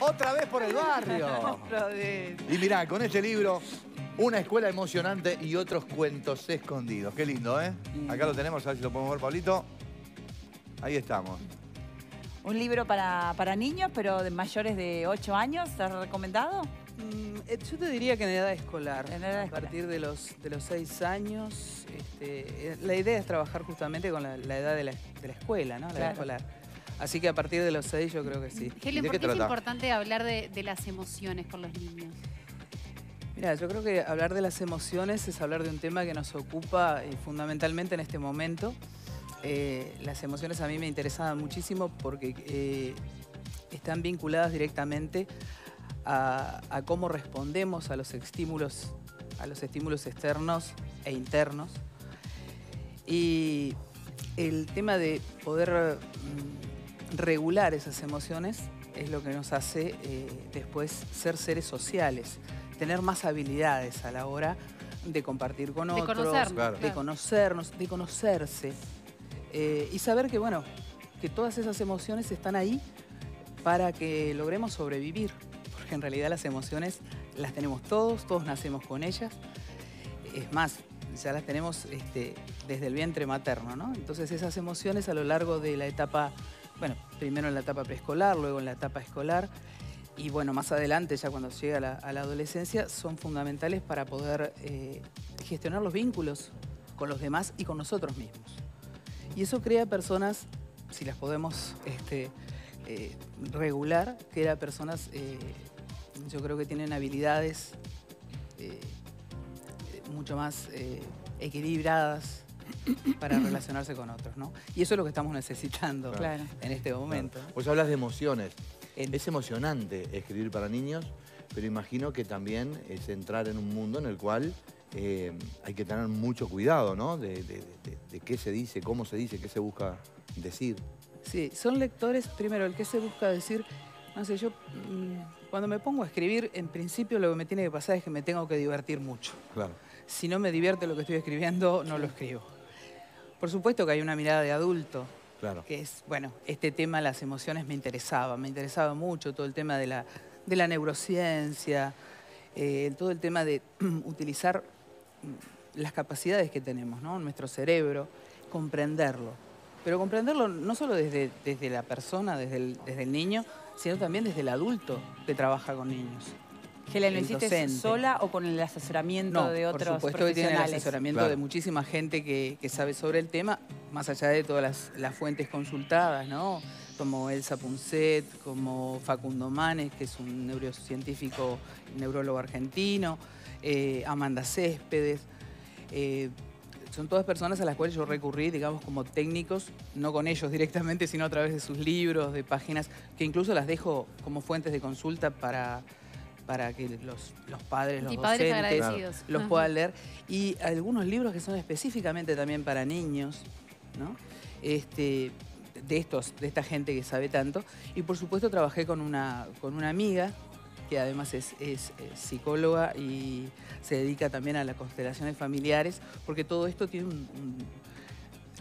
Otra vez por el barrio. Otra vez. Y mirá, con este libro, una escuela emocionante y otros cuentos escondidos. Qué lindo, ¿eh? Acá lo tenemos, a ver si lo podemos ver, Pablito. Ahí estamos. Un libro para niños, pero de mayores de 8 años, ¿te has recomendado? Yo te diría que en edad escolar, En edad a escolar. partir de los 6 años, la idea es trabajar justamente con la edad de la escuela, ¿no? La edad Claro. escolar. Así que a partir de los 6 yo creo que sí. ¿Y Helen, de ¿por qué qué es trata? importante hablar de las emociones con los niños? Mira, yo creo que hablar de las emociones es hablar de un tema que nos ocupa fundamentalmente en este momento. Las emociones a mí me interesaban muchísimo porque están vinculadas directamente a cómo respondemos a los estímulos externos e internos. Y el tema de poder regular esas emociones es lo que nos hace después ser seres sociales, tener más habilidades a la hora de compartir con De otros, conocernos, claro. de conocernos, de conocerse. Y saber que, bueno, que todas esas emociones están ahí para que logremos sobrevivir. Porque en realidad las emociones las tenemos todos nacemos con ellas. Es más, ya las tenemos desde el vientre materno, ¿no? Entonces esas emociones a lo largo de la etapa, bueno, primero en la etapa preescolar, luego en la etapa escolar, y bueno, más adelante, ya cuando llega a la adolescencia, son fundamentales para poder gestionar los vínculos con los demás y con nosotros mismos. Y eso crea personas, si las podemos regular, crea personas, yo creo que tienen habilidades mucho más equilibradas para relacionarse con otros, ¿no? Y eso es lo que estamos necesitando Claro. en este momento. Claro. Vos hablas de emociones. Es emocionante escribir para niños, pero imagino que también es entrar en un mundo en el cual hay que tener mucho cuidado, ¿no? De qué se dice, cómo se dice, qué se busca decir. Sí, son lectores, primero, el que se busca decir, no sé, yo cuando me pongo a escribir, en principio lo que me tiene que pasar es que me tengo que divertir mucho. Claro. Si no me divierte lo que estoy escribiendo, no lo escribo. Por supuesto que hay una mirada de adulto, Claro. que es, bueno, este tema, las emociones me interesaba mucho, todo el tema de la neurociencia, todo el tema de utilizar las capacidades que tenemos, ¿no? Nuestro cerebro, comprenderlo. Pero comprenderlo no solo desde la persona, desde el niño, sino también desde el adulto que trabaja con niños. Helen, ¿lo El hiciste docente. sola o con el asesoramiento de otros por supuesto que tiene el profesionales? asesoramiento Claro. de muchísima gente que sabe sobre el tema, más allá de todas las fuentes consultadas, ¿no? Como Elsa Punset, como Facundo Manes, que es un neurocientífico y neurólogo argentino, Amanda Céspedes. Son todas personas a las cuales yo recurrí, digamos, como técnicos, no con ellos directamente, sino a través de sus libros, de páginas, que incluso las dejo como fuentes de consulta para que los padres, los Y padres docentes, agradecidos. los Ajá. puedan leer. Y algunos libros que son específicamente también para niños, ¿no? De esta gente que sabe tanto. Y por supuesto trabajé con una amiga que además es psicóloga y se dedica también a las constelaciones familiares, porque todo esto tiene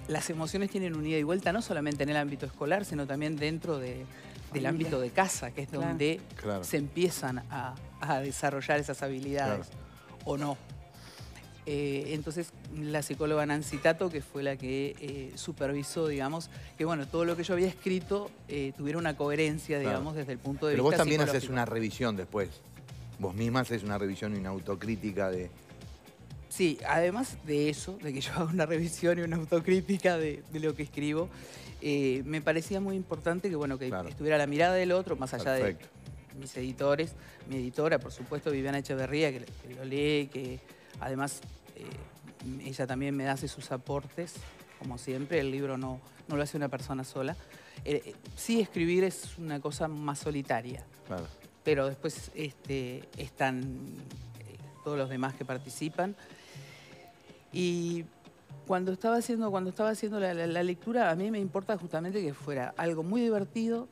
las emociones tienen un ida y vuelta no solamente en el ámbito escolar, sino también dentro del ámbito de casa, que es Claro. donde Claro. se empiezan a desarrollar esas habilidades, o no. Entonces, la psicóloga Nancy Tato, que fue la que supervisó, digamos, que bueno, todo lo que yo había escrito tuviera una coherencia, digamos, Claro. desde el punto de Pero vista vos también haces psicológico. una revisión después. Vos misma haces una revisión y una autocrítica de... Sí, además de eso, de que yo haga una revisión y una autocrítica de lo que escribo, me parecía muy importante que, bueno, que Claro. estuviera la mirada del otro, más allá Perfecto. de mis editores, mi editora, por supuesto, Viviana Echeverría, que lo lee, que además ella también me hace sus aportes, como siempre, el libro no lo hace una persona sola. Sí, escribir es una cosa más solitaria, Claro. pero después están todos los demás que participan. Y cuando estaba haciendo la lectura, a mí me importa justamente que fuera algo muy divertido,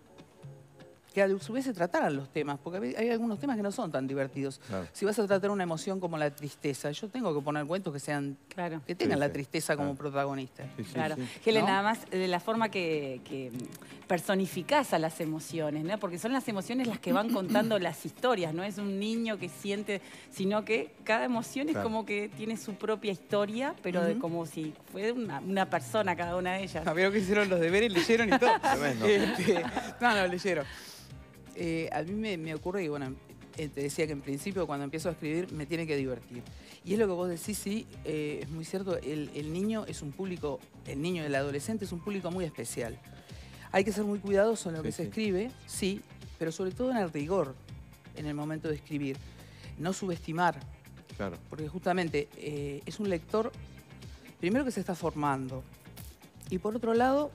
que a su vez se trataran los temas, porque hay algunos temas que no son tan divertidos. Claro. Si vas a tratar una emoción como la tristeza, yo tengo que poner cuentos que sean, que tengan Sí, la sí. tristeza como Claro. protagonista. Sí, sí, Claro. sí. Helen, ¿No? nada más de la forma que personificás a las emociones, ¿no? Porque son las emociones las que van contando las historias, no es un niño que siente, sino que cada emoción es Claro. como que tiene su propia historia, pero como si fuera una persona cada una de ellas. Veo que hicieron los deberes, leyeron y todo. Tremendo. No, leyeron. A mí me ocurre que, bueno, te decía que en principio cuando empiezo a escribir me tiene que divertir. Y es lo que vos decís, sí, es muy cierto, el niño es un público, el niño y el adolescente es un público muy especial. Hay que ser muy cuidadoso en lo que se escribe, sí, pero sobre todo en el rigor en el momento de escribir. No subestimar, Claro. porque justamente es un lector, primero que se está formando, y por otro lado,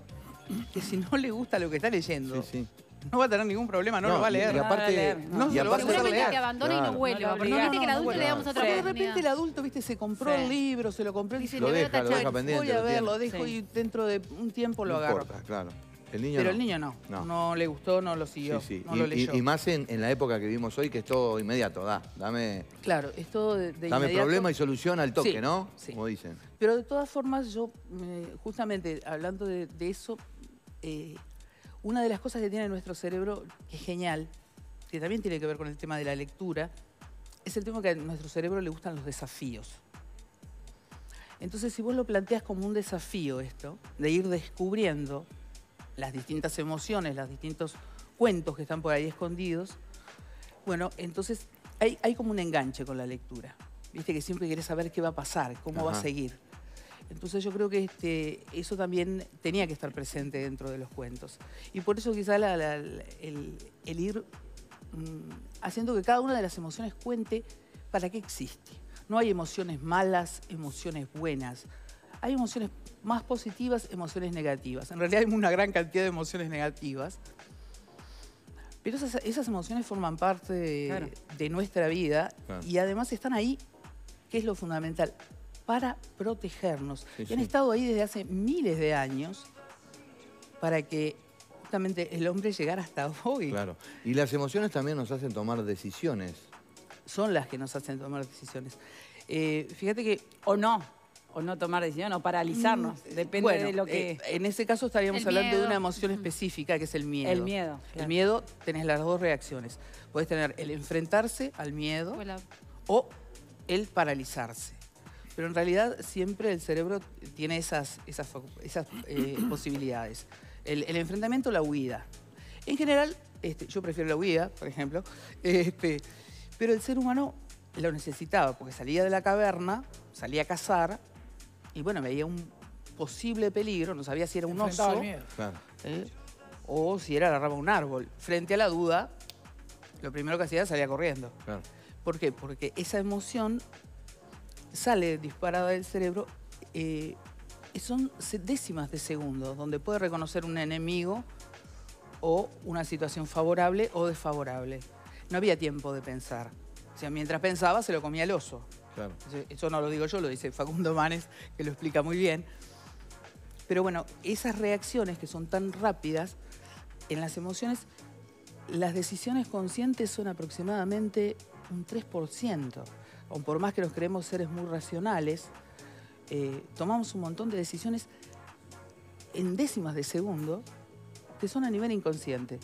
que si no le gusta lo que está leyendo, Sí, sí. no va a tener ningún problema, no lo va a leer. Y aparte, No, y se lo va a aparte- hacer Seguramente leer. te abandona y Claro. no vuelva. No lo Porque obliga. viste que al adulto le damos otra Pero de oportunidad. repente el adulto, viste, se compró el libro, se lo compró y Dice, dice, Lo le veo deja, lo tachar. deja pendiente. voy a lo ver, tiene. lo dejo Sí. y dentro de un tiempo lo No agarro. importa, claro. El niño Pero no. el niño no le gustó, no lo siguió, Sí, sí. no lo leyó. Y más en la época que vivimos hoy, que es todo inmediato. Dame Claro, es todo de inmediato. problema y solución al toque, Sí, ¿no? sí. Como dicen. Pero de todas formas, yo, justamente hablando de eso, una de las cosas que tiene nuestro cerebro, que es genial, que también tiene que ver con el tema de la lectura, es el tema que a nuestro cerebro le gustan los desafíos. Entonces, si vos lo planteás como un desafío esto, de ir descubriendo las distintas emociones, los distintos cuentos que están por ahí escondidos, bueno, entonces hay como un enganche con la lectura. Viste que siempre querés saber qué va a pasar, cómo va a Ajá. seguir. Entonces yo creo que eso también tenía que estar presente dentro de los cuentos. Y por eso quizá el ir haciendo que cada una de las emociones cuente para qué existe. No hay emociones malas, emociones buenas. Hay emociones más positivas, emociones negativas. En realidad hay una gran cantidad de emociones negativas. Pero esas emociones forman parte de nuestra vida y además están ahí, que es lo fundamental, para protegernos. Sí, y han sí. estado ahí desde hace miles de años para que justamente el hombre llegara hasta hoy. Claro. Y las emociones también nos hacen tomar decisiones. Son las que nos hacen tomar decisiones. Fíjate que... O no tomar decisión, o paralizarnos. Depende bueno, de lo que... en ese caso estaríamos El hablando de miedo. una emoción específica, que es el miedo. El miedo, El claro. miedo, tenés las dos reacciones. Podés tener el enfrentarse al miedo Bueno, o el paralizarse. Pero en realidad siempre el cerebro tiene esas posibilidades. El enfrentamiento o la huida. En general, yo prefiero la huida, por ejemplo, pero el ser humano lo necesitaba porque salía de la caverna, salía a cazar y bueno, veía un posible peligro, no sabía si era un Enfrentaba oso el miedo. Claro. o si era la rama de un árbol. Frente a la duda, lo primero que hacía era salir corriendo. Claro. ¿Por qué? Porque esa emoción sale disparada del cerebro, son décimas de segundo, donde puede reconocer un enemigo o una situación favorable o desfavorable. No había tiempo de pensar. O sea, mientras pensaba, se lo comía el oso. Claro. Eso no lo digo yo, lo dice Facundo Manes, que lo explica muy bien. Pero bueno, esas reacciones que son tan rápidas, en las emociones, las decisiones conscientes son aproximadamente un 3%. O por más que nos creemos seres muy racionales, tomamos un montón de decisiones en décimas de segundo que son a nivel inconsciente.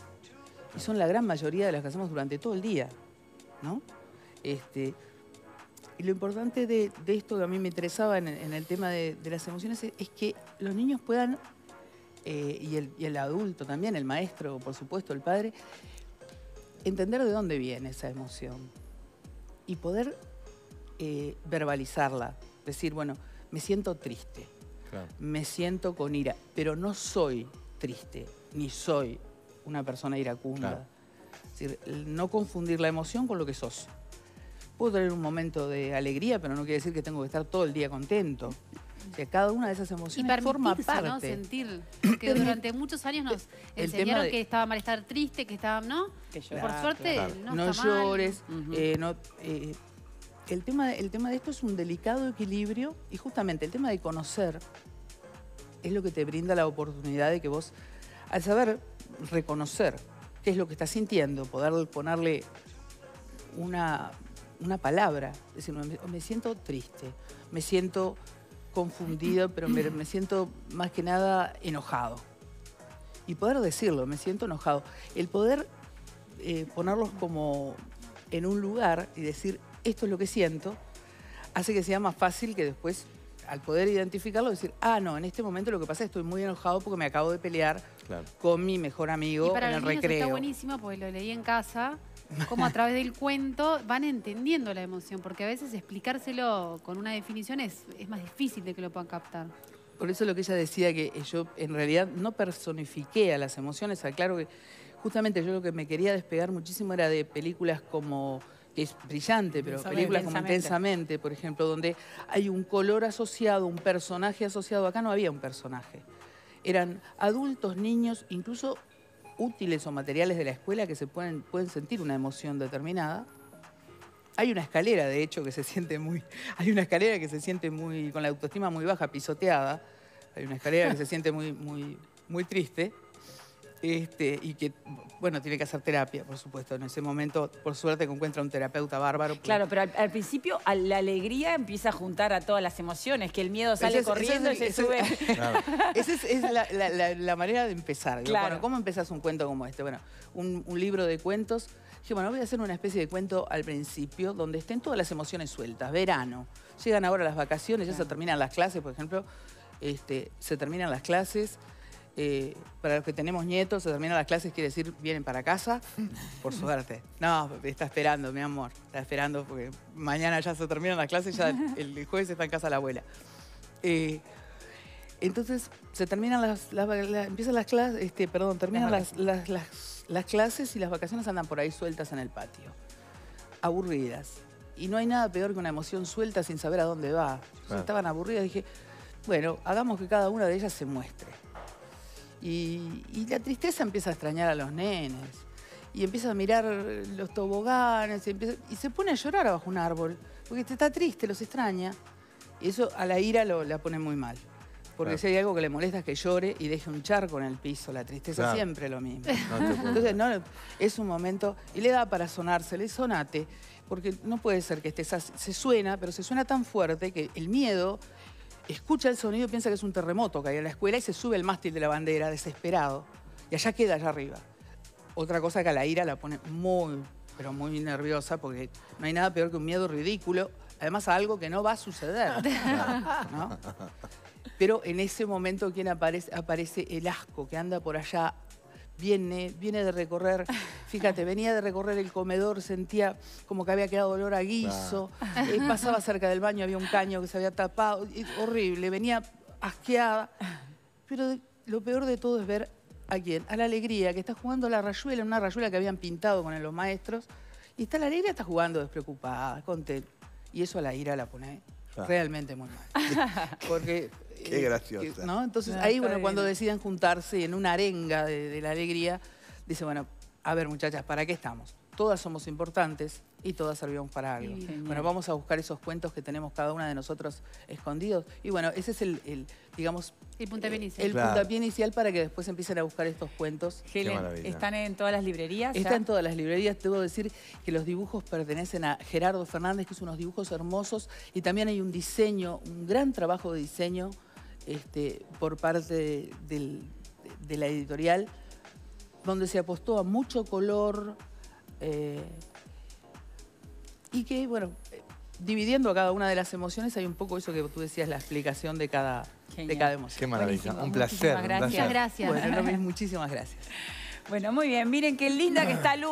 Y son la gran mayoría de las que hacemos durante todo el día, ¿no? Y lo importante de esto que a mí me interesaba en el tema de las emociones es que los niños puedan, y el adulto también, el maestro, por supuesto, el padre, entender de dónde viene esa emoción y poder verbalizarla. Decir, bueno, me siento triste, Claro. me siento con ira, pero no soy triste, ni soy una persona iracunda. Claro. Es decir, no confundir la emoción con lo que sos. Puedo tener un momento de alegría, pero no quiere decir que tengo que estar todo el día contento. O sea, cada una de esas y emociones forma permitirse, ¿no? parte. Sentir. Porque durante muchos años nos El tema enseñaron de- que estaba mal estar triste, que estaba, ¿no? Que Por llorar, suerte, claro. No está mal. llores. Ujú. El tema de esto es un delicado equilibrio y justamente el tema de conocer es lo que te brinda la oportunidad de que vos, al saber reconocer qué es lo que está sintiendo, poder ponerle una palabra. Es decir, me siento triste, me siento confundido, pero me siento más que nada enojado. Y poder decirlo, me siento enojado. El poder ponerlos como en un lugar y decir, esto es lo que siento, hace que sea más fácil que después, al poder identificarlo, decir, ah, no, en este momento lo que pasa es que estoy muy enojado porque me acabo de pelear con mi mejor amigo y para en el los niños recreo. Está buenísimo porque lo leí en casa, como a través del cuento van entendiendo la emoción, porque a veces explicárselo con una definición es más difícil de que lo puedan captar. Por eso lo que ella decía, que yo en realidad no personifiqué a las emociones. Claro que justamente yo lo que me quería despegar muchísimo era de películas como, que es brillante, pero películas como Intensamente, por ejemplo, donde hay un color asociado, un personaje asociado. Acá no había un personaje. Eran adultos, niños, incluso útiles o materiales de la escuela que pueden sentir una emoción determinada. Hay una escalera, de hecho, que se siente muy... Hay una escalera que se siente muy... con la autoestima muy baja, pisoteada. Hay una escalera que se siente muy triste. Y que, bueno, tiene que hacer terapia, por supuesto. En ese momento, por suerte, que encuentra un terapeuta bárbaro. Claro, pero al principio la alegría empieza a juntar a todas las emociones, que el miedo sale corriendo y se sube. Claro. Esa es la manera de empezar. Digo, Claro. bueno, ¿cómo empezás un cuento como este? Bueno, un libro de cuentos. Dije, bueno, voy a hacer una especie de cuento al principio donde estén todas las emociones sueltas. Verano. Llegan ahora las vacaciones, ya se terminan las clases, por ejemplo. Se terminan las clases. Para los que tenemos nietos, se terminan las clases, quiere decir, vienen para casa, por suerte. No, está esperando, mi amor, está esperando porque mañana ya se terminan las clases, ya el jueves está en casa la abuela. Entonces, se terminan empiezan las clases, terminan las clases y las vacaciones andan por ahí sueltas en el patio, aburridas. Y no hay nada peor que una emoción suelta sin saber a dónde va. Claro. Estaban aburridas, dije, bueno, hagamos que cada una de ellas se muestre. Y la tristeza empieza a extrañar a los nenes. Y empieza a mirar los toboganes. Y se pone a llorar abajo un árbol. Porque está triste, los extraña. Y eso a la ira la pone muy mal. Porque si hay algo que le molesta es que llore y deje un charco en el piso. La tristeza siempre es lo mismo. Entonces, es un momento... Y le da para sonarse, le sonate. Porque no puede ser que se suena, pero se suena tan fuerte que el miedo... Escucha el sonido y piensa que es un terremoto que hay en la escuela y se sube el mástil de la bandera, desesperado. Y allá queda, allá arriba. Otra cosa que a la ira la pone pero muy nerviosa, porque no hay nada peor que un miedo ridículo, además a algo que no va a suceder, ¿no? Pero en ese momento, ¿quién aparece? Aparece el asco que anda por allá. Viene de recorrer, fíjate, venía de recorrer el comedor, sentía como que había quedado olor a guiso, pasaba cerca del baño, había un caño que se había tapado, horrible, venía asqueada. Pero lo peor de todo es ver a quién, a la alegría, que está jugando la rayuela, una rayuela que habían pintado con los maestros, y está la alegría, está jugando despreocupada, contenta. Y eso a la ira la pone realmente muy mal. Porque... Qué graciosa. ¿no? Entonces ahí, bueno, cuando deciden juntarse en una arenga de la alegría, dice, bueno, a ver, muchachas, ¿para qué estamos? Todas somos importantes y todas servimos para algo. Bueno, vamos a buscar esos cuentos que tenemos cada una de nosotros escondidos. Y bueno, ese es digamos... El puntapié inicial. El puntapié inicial para que después empiecen a buscar estos cuentos. Helen, ¿están en todas las librerías? Están en todas las librerías. Debo decir que los dibujos pertenecen a Gerardo Fernández, que hizo unos dibujos hermosos. Y también hay un diseño, un gran trabajo de diseño por parte de la editorial, donde se apostó a mucho color y que, bueno, dividiendo a cada una de las emociones, hay un poco eso que tú decías, la explicación de cada emoción. Qué maravilla, Buenísimo. un placer. Muchísimas gracias. Muchas gracias. Bueno, muchísimas gracias. Bueno, muy bien, miren qué linda que está Lu.